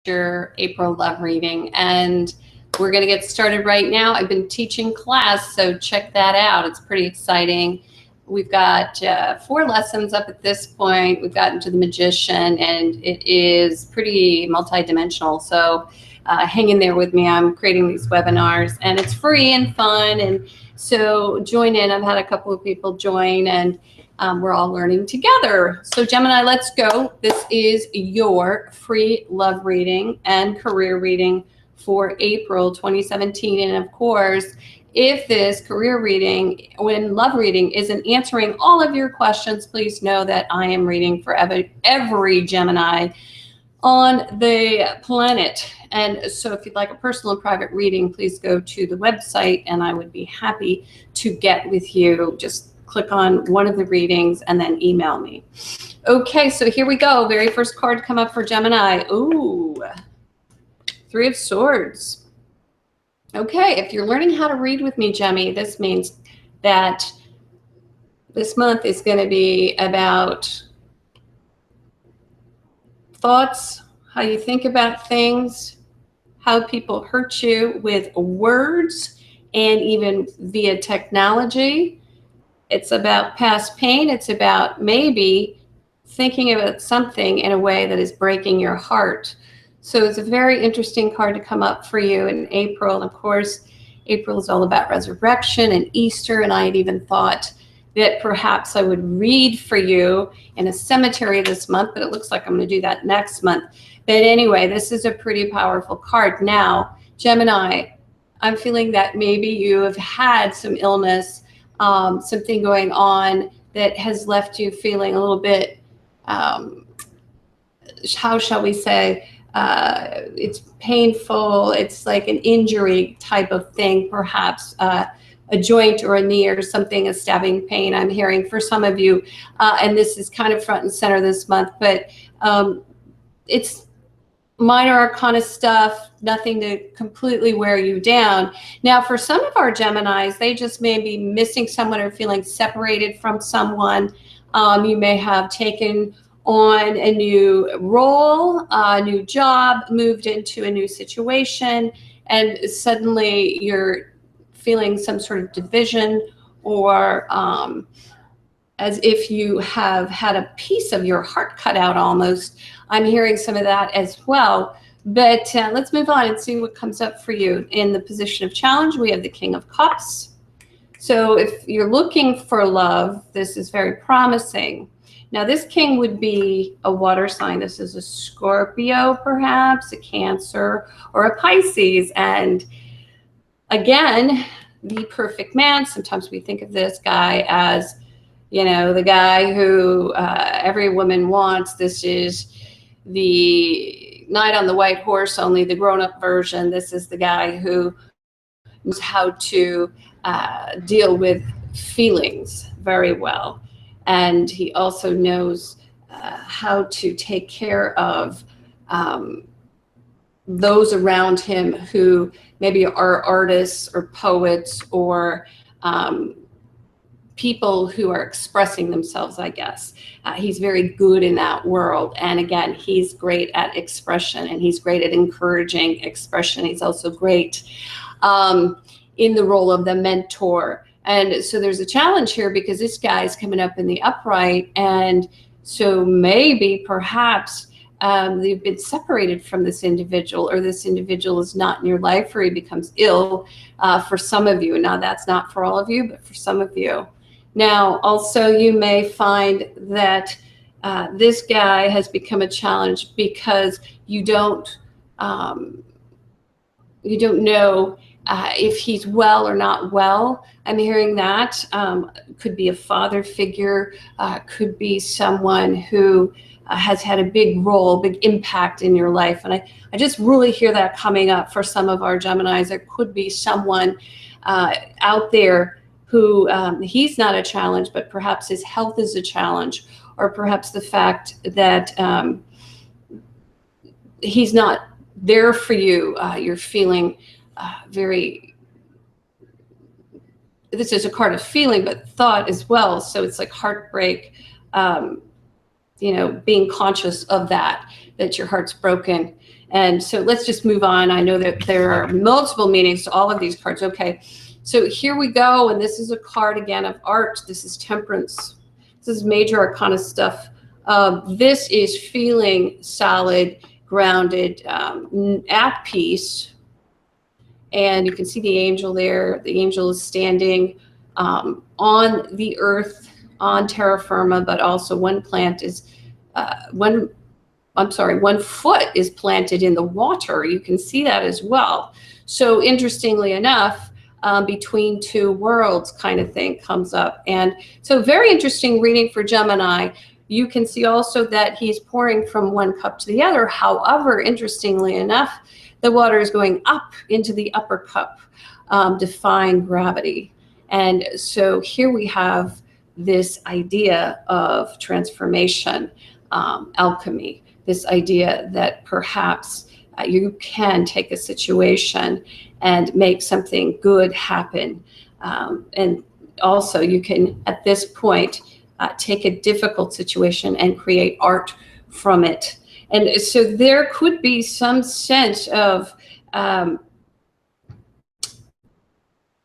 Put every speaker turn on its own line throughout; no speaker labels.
your April love reading, and we're going to get started right now. I've been teaching class, so check that out. It's pretty exciting. We've got 4 lessons up at this point. We've gotten to the Magician, and it is pretty multidimensional. So hang in there with me. I'm creating these webinars, and it's free and fun. And so join in. I've had a couple of people join, and we're all learning together. So Gemini, let's go. This is your free love reading and career reading for April 2017. And of course, if this career reading, when love reading isn't answering all of your questions, please know that I am reading for every Gemini on the planet. And so if you'd like a personal and private reading, please go to the website and I would be happy to get with you. Just click on one of the readings and then email me. Okay, so here we go. Very first card to come up for Gemini. Ooh, 3 of Swords. Okay, if you're learning how to read with me, Gemmy, this means that this month is going to be about thoughts, how you think about things, how people hurt you with words, and even via technology. It's about past pain. It's about maybe thinking about something in a way that is breaking your heart. So it's a very interesting card to come up for you in April. And of course, April is all about resurrection and Easter. And I had even thought that perhaps I would read for you in a cemetery this month, but it looks like I'm going to do that next month. But anyway, this is a pretty powerful card. Now, Gemini, I'm feeling that maybe you have had some illness, something going on that has left you feeling a little bit, how shall we say, it's painful. It's like an injury type of thing, perhaps a joint or a knee or something, a stabbing pain I'm hearing for some of you. And this is kind of front and center this month, but it's minor arcana stuff, nothing to completely wear you down. Now, for some of our Geminis, they just may be missing someone or feeling separated from someone. You may have taken on a new role, a new job, moved into a new situation, and suddenly you're feeling some sort of division, or as if you have had a piece of your heart cut out almost. I'm hearing some of that as well. But let's move on and see what comes up for you. In the position of challenge, we have the King of Cups. So if you're looking for love, this is very promising. Now, this king would be a water sign. This is a Scorpio, perhaps, a Cancer, or a Pisces. And again, the perfect man. Sometimes we think of this guy as, you know, the guy who every woman wants. This is the knight on the white horse, only the grown-up version. This is the guy who knows how to deal with feelings very well. And he also knows how to take care of those around him who maybe are artists or poets or people who are expressing themselves, I guess. He's very good in that world. And again, he's great at expression, and he's great at encouraging expression. He's also great in the role of the mentor. And so there's a challenge here because this guy is coming up in the upright. And so maybe perhaps they've been separated from this individual, or this individual is not in your life, or he becomes ill for some of you. Now, that's not for all of you, but for some of you. Now, also, you may find that this guy has become a challenge because you don't know if he's well or not well. I'm hearing that. Could be a father figure, could be someone who has had a big role, big impact in your life. And I just really hear that coming up for some of our Geminis. There could be someone out there who he's not a challenge, but perhaps his health is a challenge, or perhaps the fact that he's not there for you. You're feeling very, this is a card of feeling, but thought as well. So it's like heartbreak, you know, being conscious of that your heart's broken. And so let's just move on. I know that there are multiple meanings to all of these cards. Okay, so here we go. And this is a card again of art. This is Temperance. This is major arcana stuff. This is feeling solid, grounded, at peace. And you can see the angel there. The angel is standing on the earth, on terra firma, but also one foot is planted in the water. You can see that as well. So interestingly enough, between two worlds kind of thing comes up. And so very interesting reading for Gemini. You can see also that he's pouring from one cup to the other. However, interestingly enough, the water is going up into the upper cup, defying gravity. And so here we have this idea of transformation, alchemy, this idea that perhaps you can take a situation and make something good happen. And also you can, at this point, take a difficult situation and create art from it. And so there could be some sense of,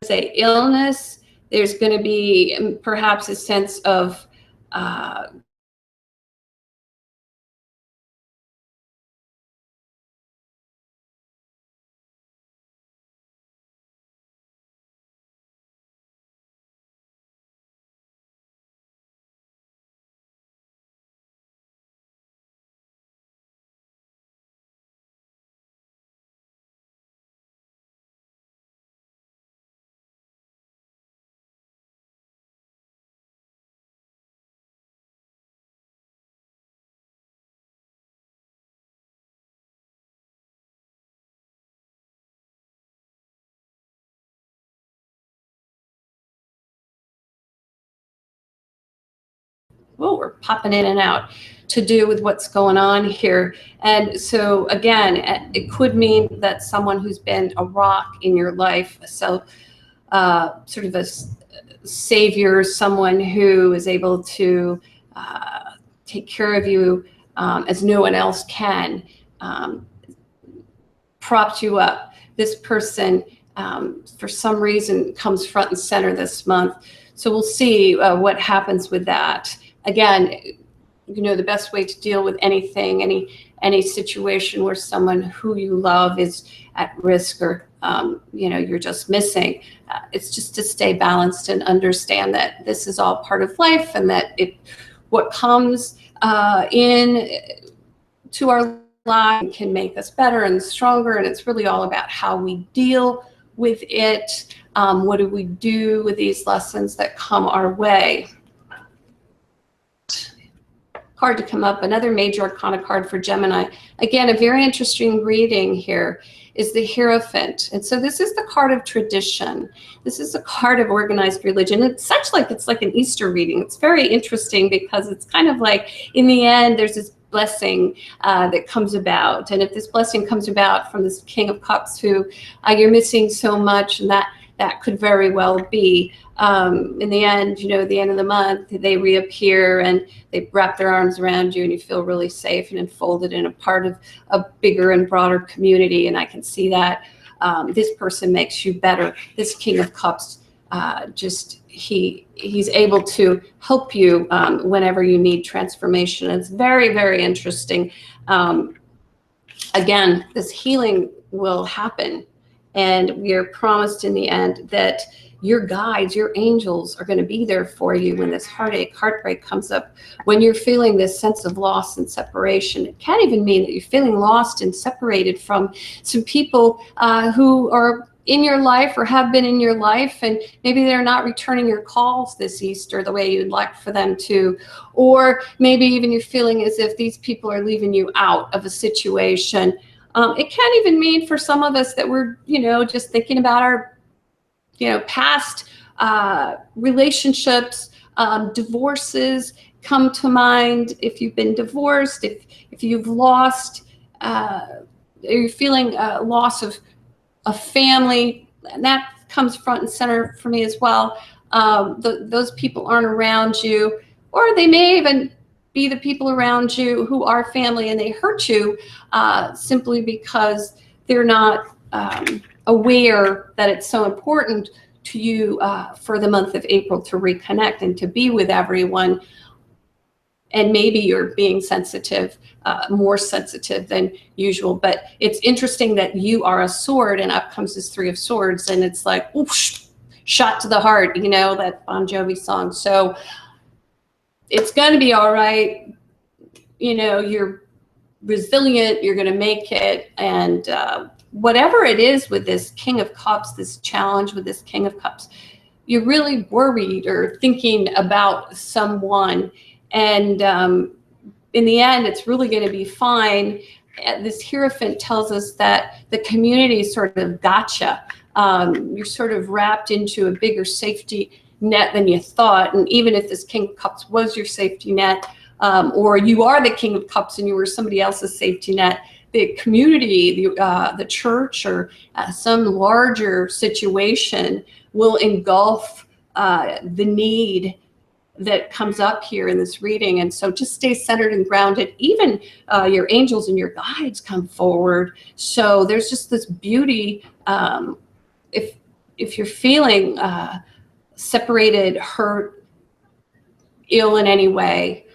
say, illness. There's going to be perhaps a sense of well, we're popping in and out to do with what's going on here. And so again, it could mean that someone who's been a rock in your life, so sort of a savior, someone who is able to take care of you as no one else can, propped you up. This person, for some reason, comes front and center this month. So we'll see what happens with that. Again, you know, the best way to deal with anything, any situation where someone who you love is at risk or, you know, you're just missing, it's just to stay balanced and understand that this is all part of life, and that what comes in to our life can make us better and stronger. And it's really all about how we deal with it. What do we do with these lessons that come our way? Card to come up, another major arcana card for Gemini. Again, a very interesting reading here is the Hierophant. And so this is the card of tradition. This is a card of organized religion. It's like an Easter reading. It's very interesting because it's kind of like, in the end, there's this blessing that comes about. And if this blessing comes about from this King of Cups who you're missing so much, and that could very well be, in the end, you know, at the end of the month, they reappear and they wrap their arms around you, and you feel really safe and enfolded in a part of a bigger and broader community. And I can see that this person makes you better. This King of Cups, he's able to help you whenever you need transformation. It's very, very interesting. Again, this healing will happen. And we are promised in the end that your guides, your angels, are going to be there for you when this heartbreak comes up, when you're feeling this sense of loss and separation. It can't even mean that you're feeling lost and separated from some people who are in your life or have been in your life, and maybe they're not returning your calls this Easter the way you'd like for them to, or maybe even you're feeling as if these people are leaving you out of a situation. It can't even mean for some of us that we're, you know, just thinking about our, you know, past relationships. Divorces come to mind. If you've been divorced, if you've lost, you're feeling loss of family, and that comes front and center for me as well. Those people aren't around you, or they may even be the people around you who are family and they hurt you simply because they're not aware that it's so important to you for the month of April to reconnect and to be with everyone. And maybe you're being sensitive, more sensitive than usual. But it's interesting that you are a sword, and up comes this Three of Swords, and it's like, oof, shot to the heart, you know, that Bon Jovi song. So it's going to be all right. You know, you're resilient, you're going to make it. And whatever it is with this King of Cups, this challenge with this King of Cups, you're really worried or thinking about someone. And in the end, it's really going to be fine. This Hierophant tells us that the community sort of gotcha. You're sort of wrapped into a bigger safety net than you thought. And even if this King of Cups was your safety net, or you are the King of Cups and you were somebody else's safety net, the community, the church, or some larger situation will engulf the need that comes up here in this reading. And so just stay centered and grounded. Even your angels and your guides come forward. So there's just this beauty. If you're feeling separated, hurt, ill in any way,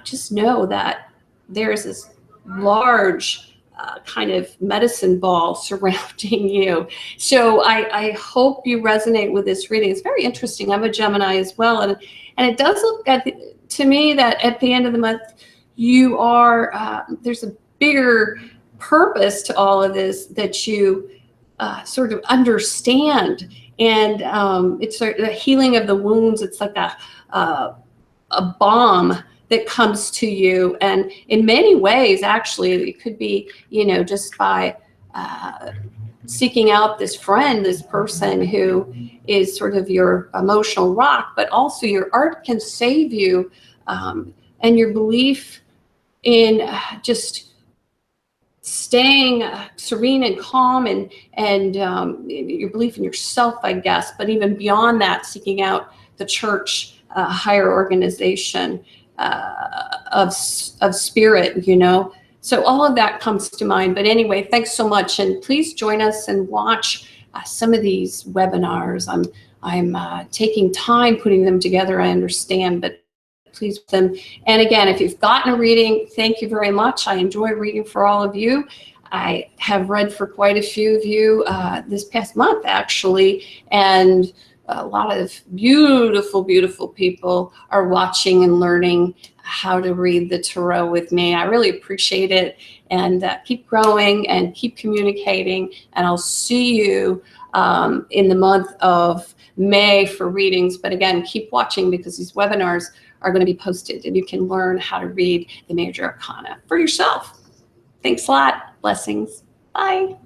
just know that there's this large kind of medicine ball surrounding you. So I hope you resonate with this reading. It's very interesting. I'm a Gemini as well. And it does look to me that at the end of the month, you are, there's a bigger purpose to all of this that you sort of understand. And it's the healing of the wounds. It's like a balm that comes to you. And in many ways, actually, it could be, you know, just by seeking out this friend, this person who is sort of your emotional rock, but also your art can save you, and your belief in just staying serene and calm, and your belief in yourself, I guess, but even beyond that, seeking out the church, higher organization of spirit, you know. So all of that comes to mind. But anyway, thanks so much, and please join us and watch some of these webinars. I'm taking time putting them together, I understand, but please with them. And again, if you've gotten a reading, thank you very much. I enjoy reading for all of you. I have read for quite a few of you this past month, actually, and a lot of beautiful, beautiful people are watching and learning how to read the tarot with me. I really appreciate it, and keep growing and keep communicating. And I'll see you in the month of May for readings. But again, keep watching, because these webinars are going to be posted and you can learn how to read the major arcana for yourself. Thanks a lot. Blessings. Bye.